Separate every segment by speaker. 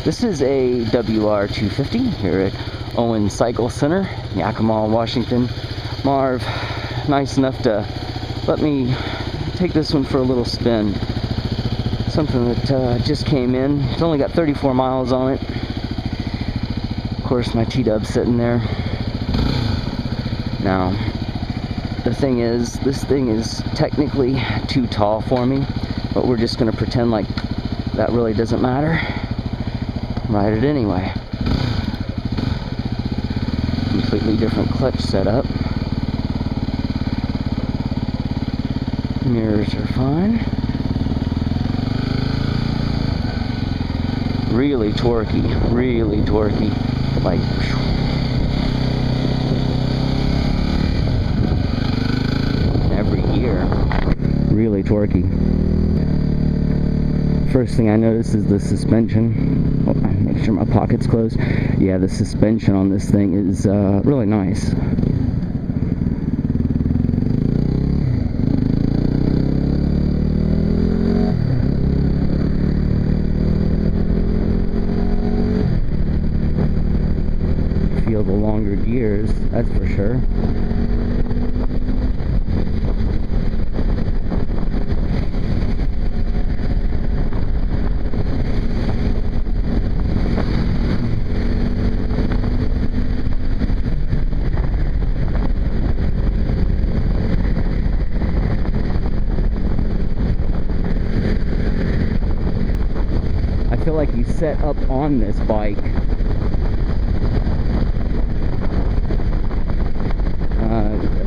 Speaker 1: This is a WR250 here at Owens Cycle Center, Yakima, Washington. Marv, nice enough to let me take this one for a little spin. Something that just came in. It's only got 34 miles on it. Of course, my T-dub's sitting there. Now, the thing is, this thing is technically too tall for me, but we're just going to pretend like that really doesn't matter. Ride it anyway. Completely different clutch setup. Mirrors are fine. Really torquey, like every gear. Really torquey. First thing I notice is the suspension. Oh, make sure my pocket's closed. Yeah, the suspension on this thing is really nice. Feel the longer gears, that's for sure. I feel like you set up on this bike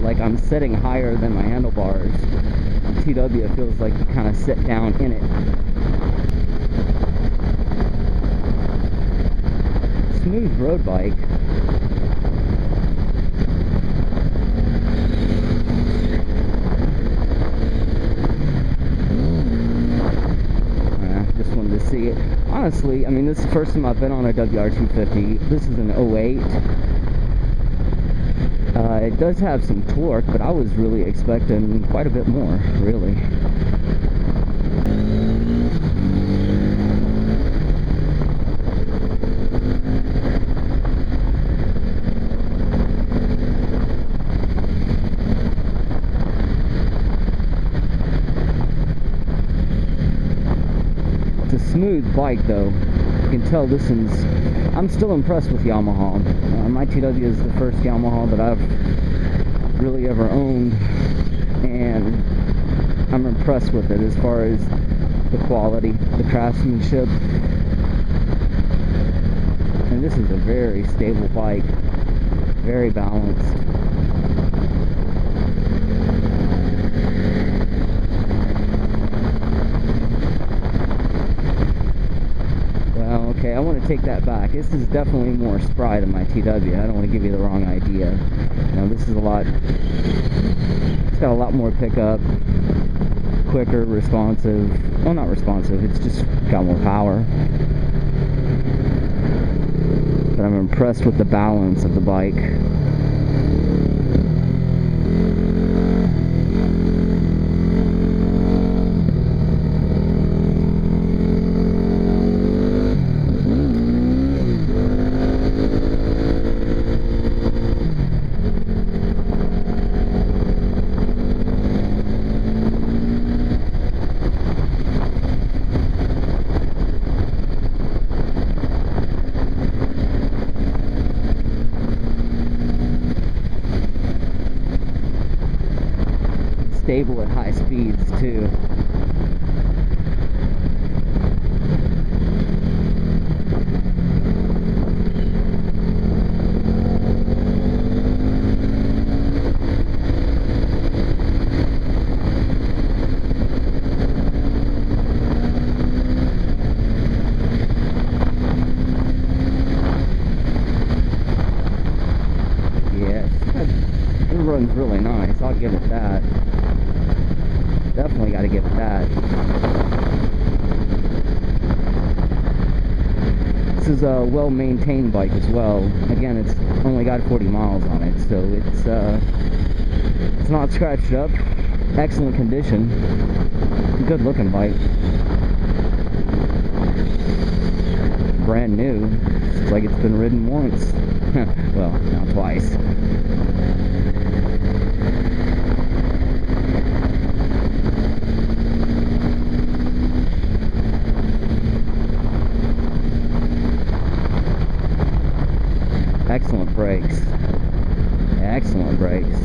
Speaker 1: like I'm sitting higher than my handlebars. TW feels like you kind of sit down in it. Smooth road bike. Just wanted to see it. Honestly, I mean, this is the first time I've been on a WR250. This is an 08. It does have some torque, but I was really expecting quite a bit more, really. It's a smooth bike, though. You can tell this is... I'm still impressed with Yamaha. My TW is the first Yamaha that I've really ever owned, and I'm impressed with it as far as the quality, the craftsmanship. And this is a very stable bike, very balanced. Okay, I want to take that back. This is definitely more spry than my TW. I don't want to give you the wrong idea. You know, this is a lot... It's got a lot more pickup, quicker, responsive. Well, not responsive. It's just got more power. But I'm impressed with the balance of the bike. Stable at high speeds too. Yeah, it runs really nice. I'll give it that. Definitely got to give it that. This is a well-maintained bike as well. Again, it's only got 40 miles on it, so it's not scratched up. Excellent condition. Good looking bike. brand new. It's like it's been ridden once. Well, now twice. Excellent brakes. Excellent brakes.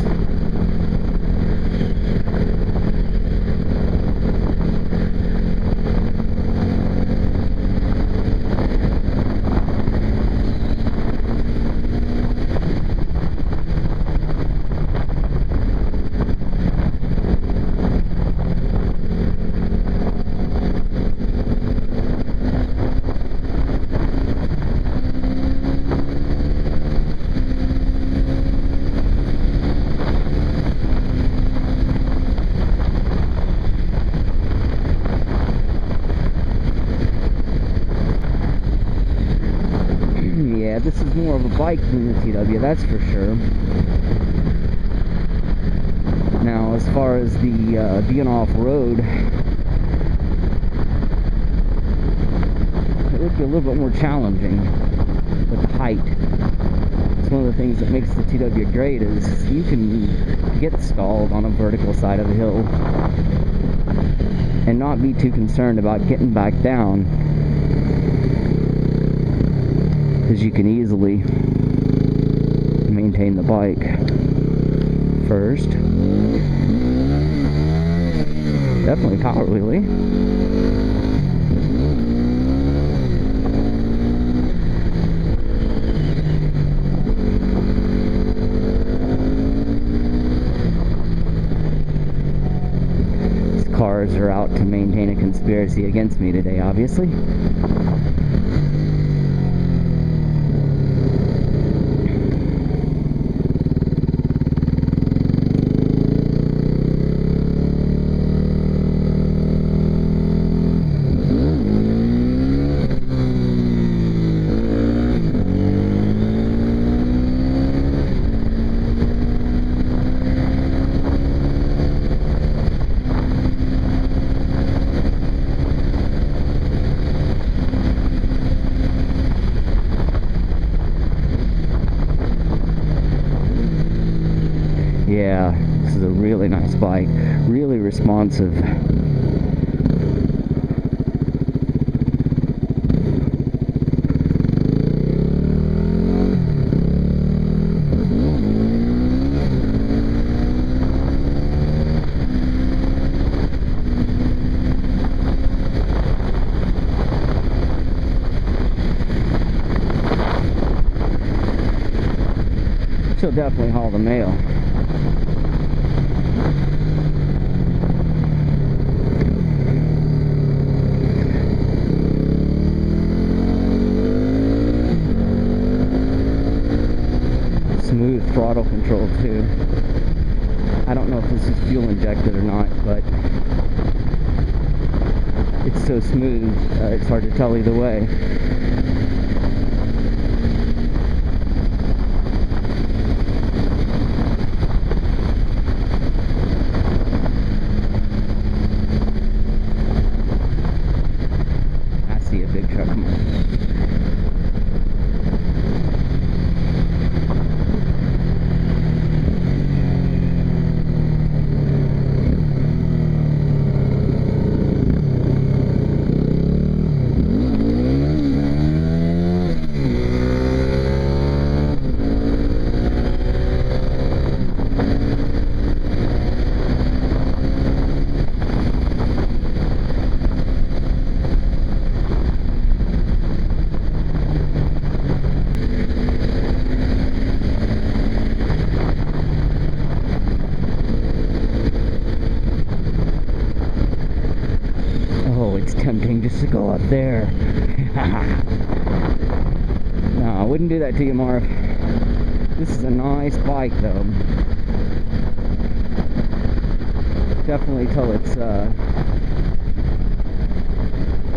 Speaker 1: Yeah, this is more of a bike than the TW, that's for sure. Now, as far as the being off-road, it would be a little bit more challenging with the height. It's one of the things that makes the TW great is you can get stalled on a vertical side of a hill and not be too concerned about getting back down, because you can easily maintain the bike first. Definitely power wheelie. These cars are out to maintain a conspiracy against me today, obviously. Yeah, this is a really nice bike, really responsive. She'll definitely haul the mail. Smooth throttle control too. I don't know if this is fuel injected or not, but it's so smooth, it's hard to tell either way. I see a big truck coming. It's tempting just to go up there. No, I wouldn't do that to you, Marv. This is a nice bike, though. Definitely tell it's a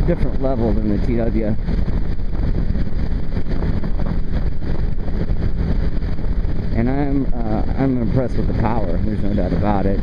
Speaker 1: different level than the TW. And I'm impressed with the power. There's no doubt about it.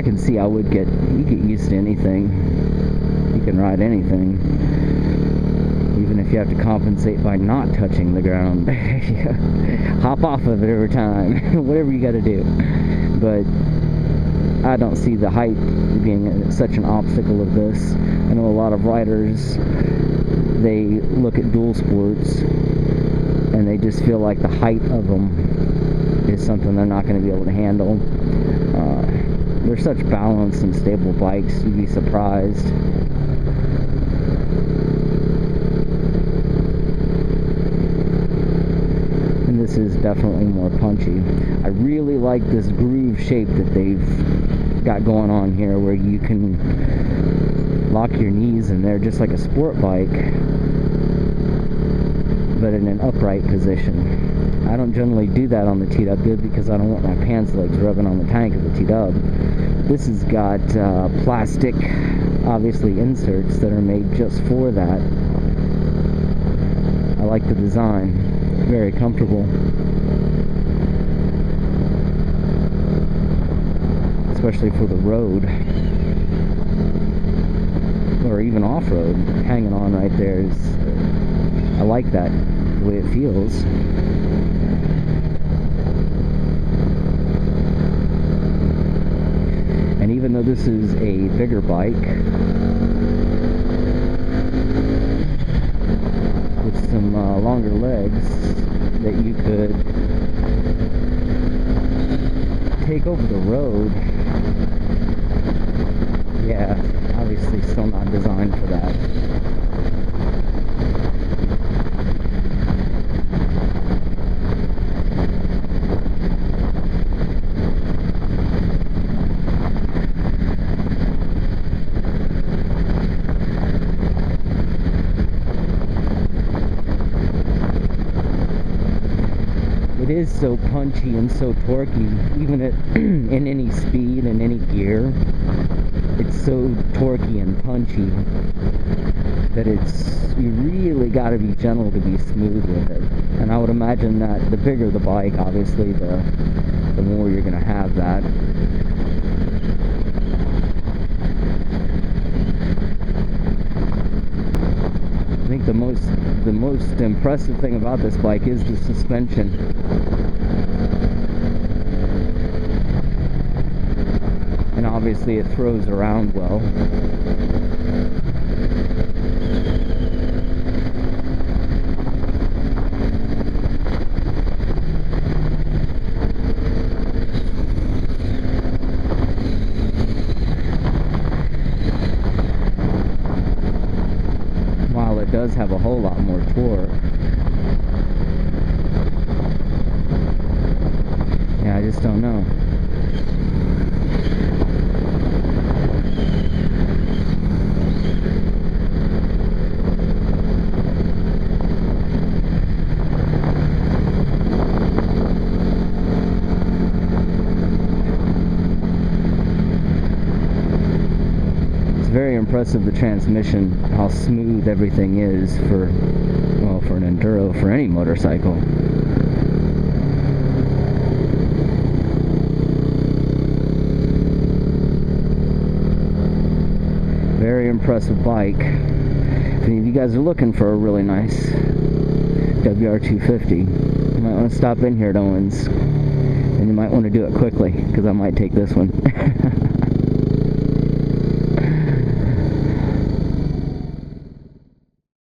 Speaker 1: can see you get used to anything. You can ride anything, even if you have to compensate by not touching the ground. Hop off of it every time. Whatever you got to do. But I don't see the height being such an obstacle of this. I know a lot of riders, they look at dual sports and they just feel like the height of them is something they're not going to be able to handle. They're such balanced and stable bikes, you'd be surprised. And this is definitely more punchy. I really like this groove shape that they've got going on here, where you can lock your knees in there just like a sport bike, but in an upright position. I don't generally do that on the T-Dub because I don't want my pants legs rubbing on the tank of the T-Dub. This has got plastic, obviously, inserts that are made just for that. I like the design. Very comfortable. Especially for the road. Or even off-road. Hanging on right there is... I like that, the way it feels. And even though this is a bigger bike, with some longer legs that you could take over the road, yeah, obviously still not designed for that. It is so punchy and so torquey, even at in any speed and any gear. It's so torquey and punchy that you really got to be gentle to be smooth with it. And I would imagine that the bigger the bike, obviously, the more you're going to have that. I think the most impressive thing about this bike is the suspension. And obviously it throws around well. While it does have a whole lot more torque. Yeah, I just don't know. Very impressive, the transmission, how smooth everything is for an enduro, for any motorcycle. Very impressive bike. If any of you guys are looking for a really nice WR250, you might want to stop in here at Owens, and you might want to do it quickly, because I might take this one.